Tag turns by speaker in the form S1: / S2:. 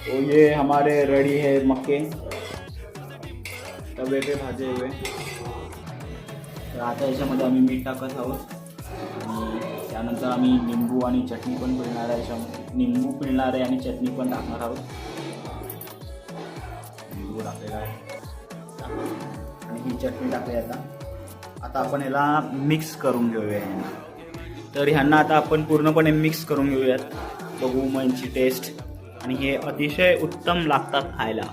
S1: तो ये हमारे रेडी है मक्के तवे पे भाजे हुए। तर आता याच्यामध्ये आम्ही मीठ टाकत आहोत आणि त्यानंतर आम्ही निंबू आणि चटणी पण पिळणार आहे। याच्यामध्ये निंबू पिळणार आहे आणि चटणी पण टाकणार आहोत। निंबू टाकलेला आहे आणि ही चटणी टाकली। आता आपण याला मिक्स करून घेऊया। तर ह्यांना आता आपण पूर्णपणे मिक्स करून घेऊयात, बघू मग यांची टेस्ट। आणि हे अतिशय उत्तम लागतात खायला।